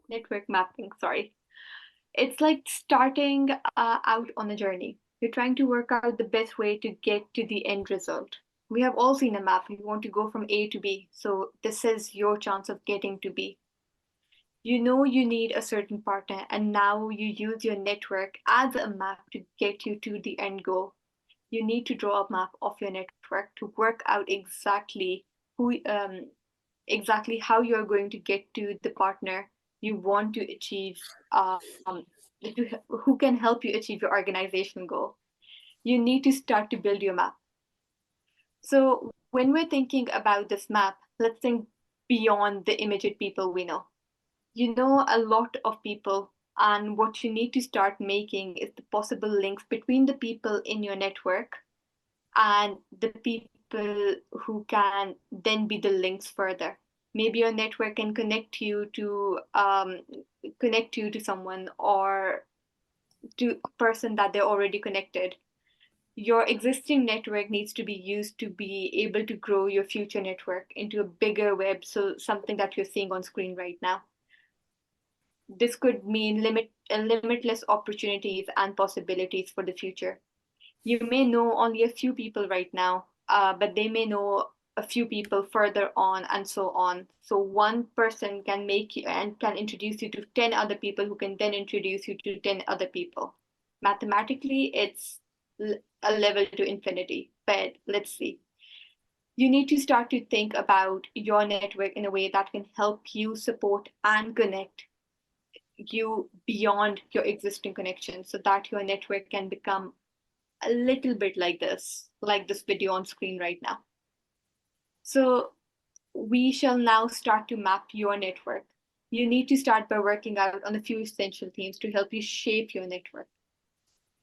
Network mapping, sorry. It's like starting out on a journey. You're trying to work out the best way to get to the end result. We have all seen a map. You want to go from A to B. So this is your chance of getting to B. You know you need a certain partner, and now you use your network as a map to get you to the end goal. You need to draw a map of your network to work out exactly how you're going to get to the partner you want to achieve, who can help you achieve your organization goal. You need to start to build your map. So when we're thinking about this map, let's think beyond the immediate people we know. You know a lot of people, and what you need to start making is the possible links between the people in your network and the people who can then be the links further. Maybe your network can connect you to someone or to a person that they're already connected. Your existing network needs to be used to be able to grow your future network into a bigger web, so something that you're seeing on screen right now. This could mean limitless opportunities and possibilities for the future. You may know only a few people right now, but they may know a few people further on and so on. So one person can make you and can introduce you to 10 other people who can then introduce you to 10 other people. Mathematically, it's a level to infinity, but let's see. You need to start to think about your network in a way that can help you support and connect you beyond your existing connections so that your network can become a little bit like this video on screen right now. So we shall now start to map your network. You need to start by working out on a few essential themes to help you shape your network.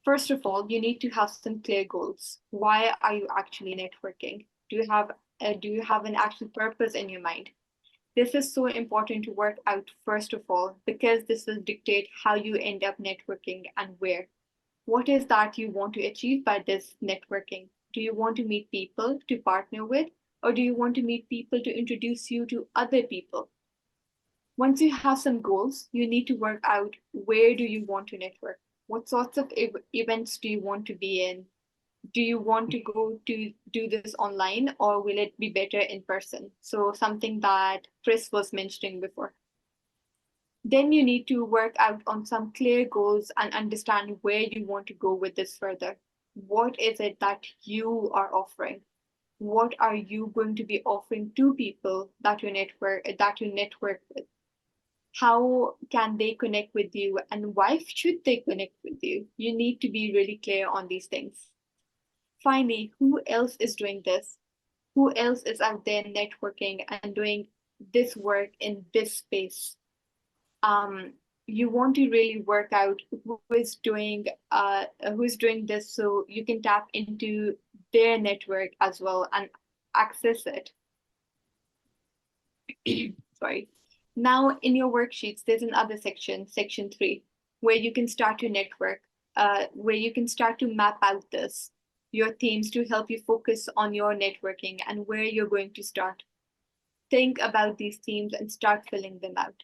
First of all, you need to have some clear goals. Why are you actually networking? Do you have an actual purpose in your mind? This is so important to work out first of all, because this will dictate how you end up networking and where. What is that you want to achieve by this networking? Do you want to meet people to partner with, or do you want to meet people to introduce you to other people? Once you have some goals, you need to work out where do you want to network? What sorts of events do you want to be in? Do you want to go to do this online, or will it be better in person? So something that Chris was mentioning before. Then you need to work out on some clear goals and understand where you want to go with this further. What is it that you are offering? What are you going to be offering to people that you network with? How can they connect with you, and why should they connect with you? You need to be really clear on these things. Finally, who else is doing this? Who else is out there networking and doing this work in this space? You want to really work out who is doing this, so you can tap into their network as well and access it. Sorry. Now in your worksheets, there's another section, section 3, where you can start to network, where you can start to map out your themes to help you focus on your networking and where you're going to start. Think about these themes and start filling them out.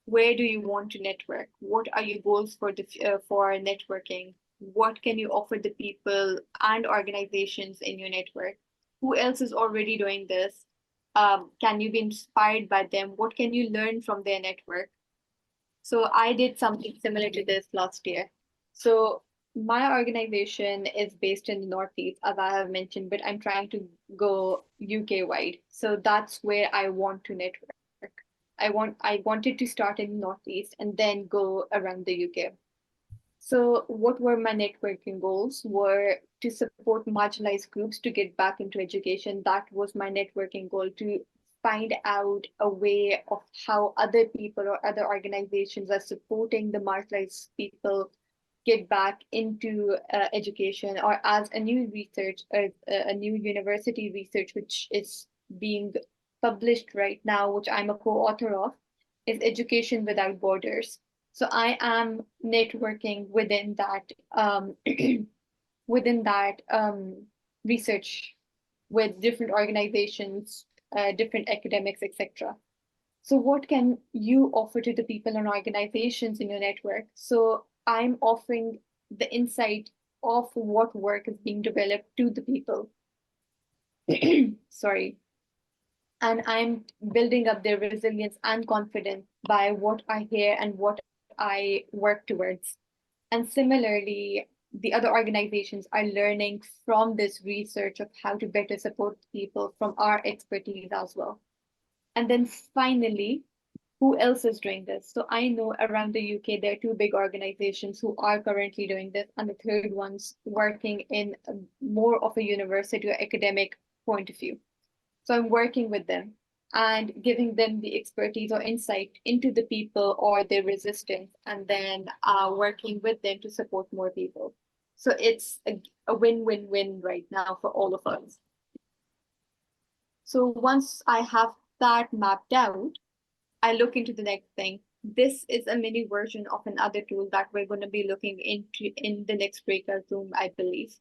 Where do you want to network? What are your goals for networking? What can you offer the people and organizations in your network? Who else is already doing this? Can you be inspired by them? What can you learn from their network? So I did something similar to this last year. So my organization is based in the Northeast, as I have mentioned, but I'm trying to go UK wide. So that's where I want to network. I wanted to start in Northeast and then go around the UK. So what were my networking goals? Were to support marginalized groups to get back into education. That was my networking goal, to find out a way of how other people or other organizations are supporting the marginalized people get back into education, or as a new research, a new university research, which is being published right now, which I'm a co-author of, is Education Without Borders. So I am networking within that research with different organizations, different academics, etc. So what can you offer to the people and organizations in your network? So I'm offering the insight of what work is being developed to the people. Sorry. And I'm building up their resilience and confidence by what I hear and what I work towards. And similarly, the other organizations are learning from this research of how to better support people from our expertise as well. And then finally, who else is doing this? So I know around the UK, there are two big organizations who are currently doing this, and the third one's working in more of a university or academic point of view. So I'm working with them and giving them the expertise or insight into the people or their resistance, and then working with them to support more people. So it's a win-win-win right now for all of us. So once I have that mapped out, I look into the next thing. This is a mini version of another tool that we're going to be looking into in the next breakout room, I believe.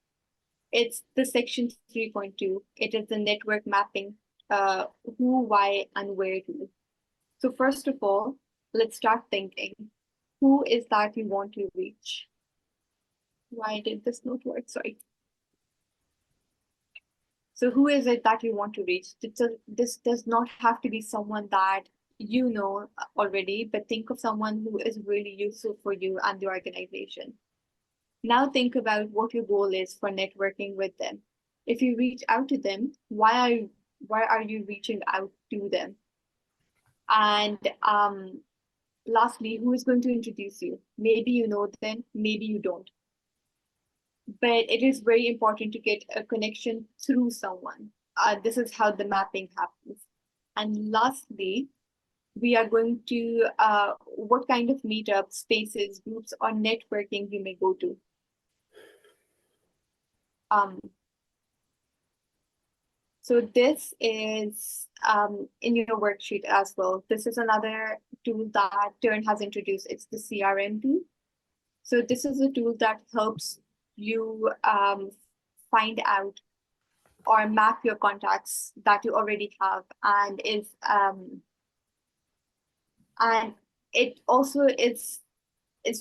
It's the section 3.2. It is the network mapping, uh, who, why, and where to. So first of all, let's start thinking. Who is that you want to reach? Why did this not work? Sorry. So who is it that you want to reach? This does not have to be someone that you know already, but think of someone who is really useful for you and the organization. Now think about what your goal is for networking with them. If you reach out to them, why are you reaching out to them? And lastly, who is going to introduce you? Maybe you know them, maybe you don't. But it is very important to get a connection through someone. This is how the mapping happens. And lastly, we are going to what kind of meetups, spaces, groups, or networking you may go to. Um, so this is in your worksheet as well. This is another tool that Turn has introduced. It's the CRM tool. So this is a tool that helps you find out or map your contacts that you already have, and it also is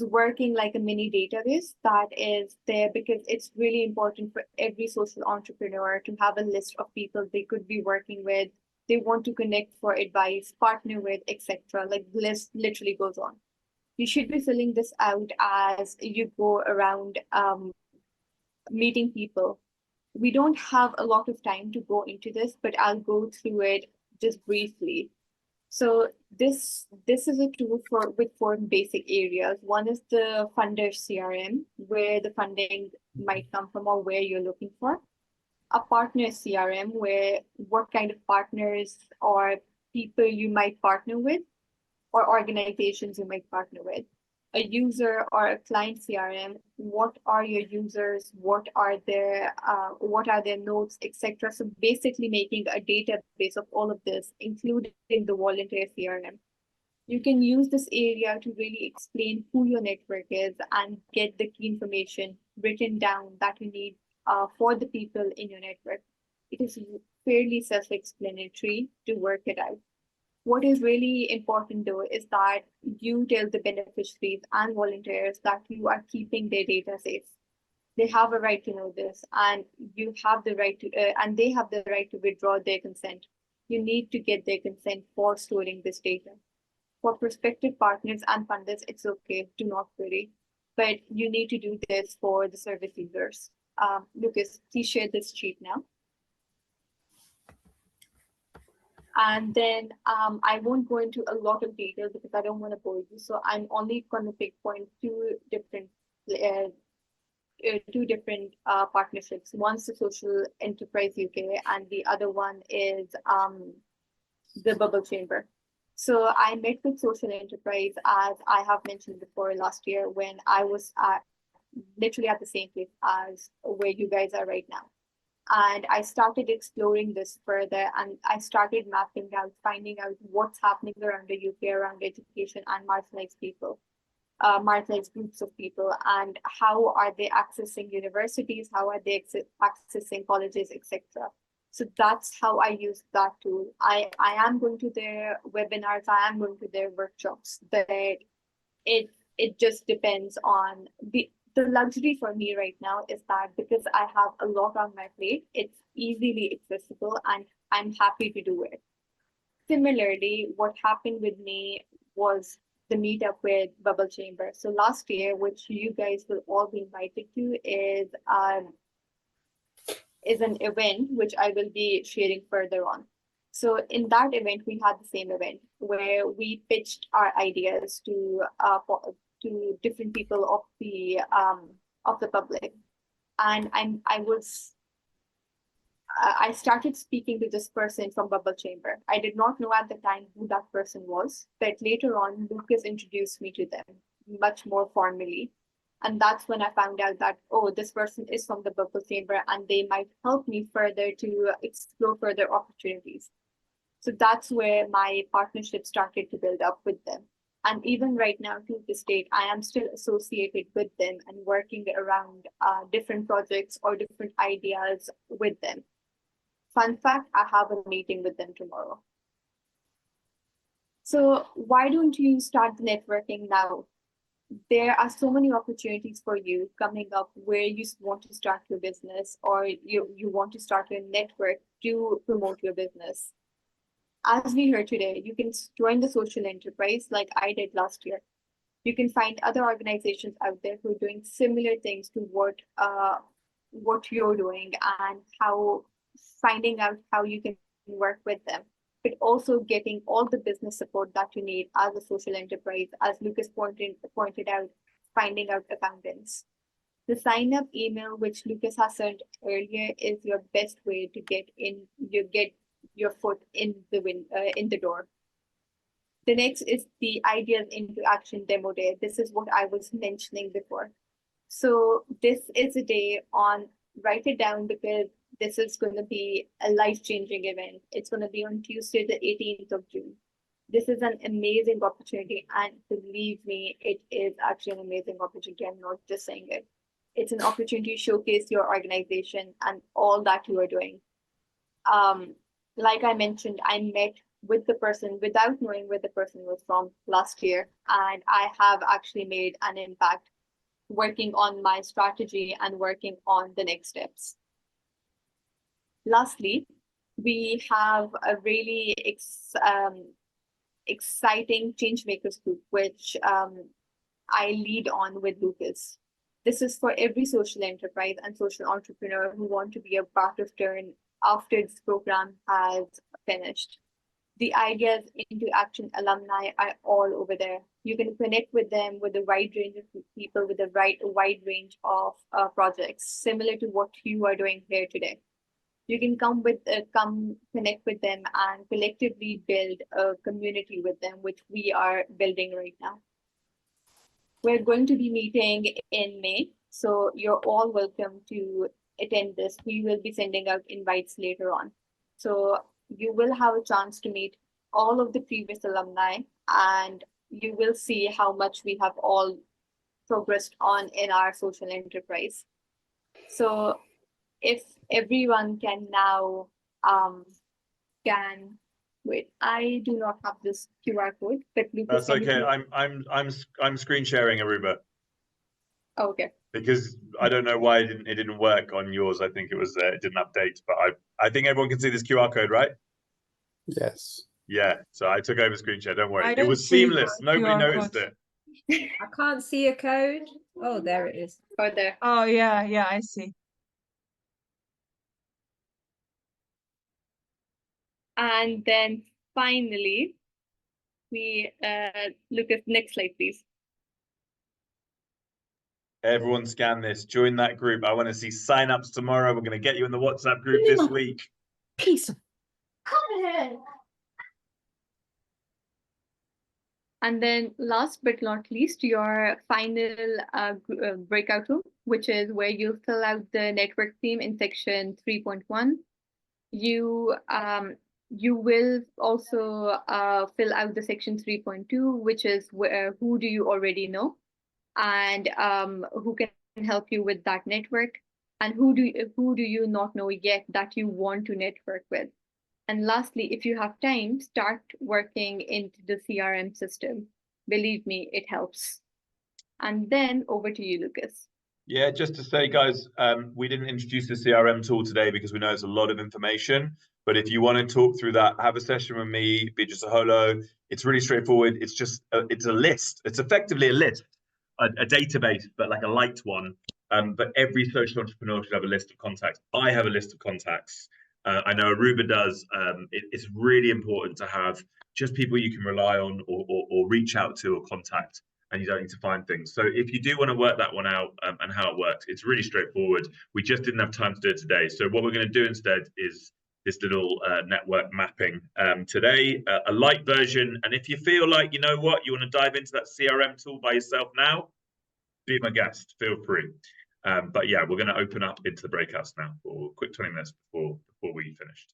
working like a mini database that is there because it's really important for every social entrepreneur to have a list of people they could be working with, they want to connect for advice, partner with, etc. Like the list literally goes on. You should be filling this out as you go around meeting people. We don't have a lot of time to go into this, but I'll go through it just briefly. So this is a tool for with four basic areas. One is the funder CRM, where the funding might come from or where you're looking for. A partner CRM, where what kind of partners or people you might partner with or organizations you might partner with. A user or a client CRM, what are your users, what are their notes, etc. So basically making a database of all of this, including the volunteer CRM. You can use this area to really explain who your network is and get the key information written down that you need for the people in your network. It is fairly self-explanatory to work it out. What is really important though is that you tell the beneficiaries and volunteers that you are keeping their data safe. They have a right to know this, and you have the right to, and they have the right to withdraw their consent. You need to get their consent for storing this data. For prospective partners and funders, it's okay, do not worry. But you need to do this for the service users. Lucas, please share this sheet now. And then I won't go into a lot of detail because I don't want to bore you. So I'm only going to pick point two different partnerships. One's the Social Enterprise UK, and the other one is the Bubble Chamber. So I met with Social Enterprise, as I have mentioned before, last year when I was literally at the same place as where you guys are right now. And I started exploring this further, and I started mapping out, finding out what's happening around the UK, around education and marginalized people, marginalized groups of people, and how are they accessing universities, how are they accessing colleges, etc. So that's how I use that tool. I am going to their webinars, I am going to their workshops. It just depends on the luxury for me right now is that because I have a lot on my plate, it's easily accessible and I'm happy to do it. Similarly, what happened with me was the meetup with Bubble Chamber. So last year, which you guys will all be invited to, is an event which I will be sharing further on. So in that event, we had the same event where we pitched our ideas to different people of the public, and I started speaking to this person from Bubble Chamber. I did not know at the time who that person was, but later on, Lucas introduced me to them much more formally. And that's when I found out that, oh, this person is from the Bubble Chamber and they might help me further to explore further opportunities. So that's where my partnership started to build up with them. And even right now, to this date, I am still associated with them and working around different projects or different ideas with them. Fun fact, I have a meeting with them tomorrow. So why don't you start networking now? There are so many opportunities for you coming up where you want to start your business or you want to start your network to promote your business. As we heard today, you can join the social enterprise like I did last year. You can find other organizations out there who are doing similar things to what you're doing and how finding out how you can work with them, but also getting all the business support that you need as a social enterprise, as Lucas pointed out, finding out accountants. The sign up email, which Lucas has sent earlier, is your best way to get your foot in the door. The next is the Ideas into Action demo day. This is what I was mentioning before. So this is a day on, write it down because this is going to be a life-changing event. It's going to be on Tuesday, the 18th of June. This is an amazing opportunity. And believe me, it is actually an amazing opportunity. I'm not just saying it. It's an opportunity to showcase your organization and all that you are doing. Like I mentioned, I met with the person without knowing where the person was from last year. And I have actually made an impact working on my strategy and working on the next steps. Lastly, we have a really exciting Changemakers group, which I lead on with Lucas. This is for every social enterprise and social entrepreneur who want to be a part of Turn after this program has finished. The Ideas into Action alumni are all over there. You can connect with them with a wide range of people with a wide range of projects, similar to what you are doing here today. You can come connect with them and collectively build a community with them, which we are building right now. We're going to be meeting in May, so you're all welcome to attend this. We will be sending out invites later on. So you will have a chance to meet all of the previous alumni and you will see how much we have all progressed on in our social enterprise. So if everyone can now wait, I do not have this QR code, but Lucas, that's okay. I'm screen sharing, Aruba. Okay. Because I don't know why it didn't work on yours. I think it was it didn't update, but I think everyone can see this QR code, right? Yes. Yeah. So I took over screen share. Don't worry. It was seamless. Nobody noticed it. I can't see a code. Oh, there it is. Oh, there. Oh, yeah, I see. And then finally, Lucas, next slide, please. Everyone scan this. Join that group. I want to see signups tomorrow. We're going to get you in the WhatsApp group this week. Piece of And then last but not least, your final breakout room, which is where you fill out the network theme in section 3.1. You will also fill out the section 3.2, which is who do you already know and who can help you with that network. And who do you not know yet that you want to network with? And lastly, if you have time, start working into the CRM system. Believe me, it helps. And then over to you, Lucas. Yeah, just to say, guys, we didn't introduce the CRM tool today because we know it's a lot of information. But if you want to talk through that, have a session with me, be just a holo. It's really straightforward. It's just it's a list. It's effectively a list, a database, but like a light one. But every social entrepreneur should have a list of contacts. I have a list of contacts. I know Aruba does. It's really important to have just people you can rely on or reach out to or contact, and you don't need to find things. So if you do want to work that one out and how it works, it's really straightforward. We just didn't have time to do it today. So what we're going to do instead is this little network mapping today, a light version. And if you feel like, you know what, you want to dive into that CRM tool by yourself now, be my guest, feel free. But yeah, we're going to open up into the breakouts now for a quick 20 minutes before we finished.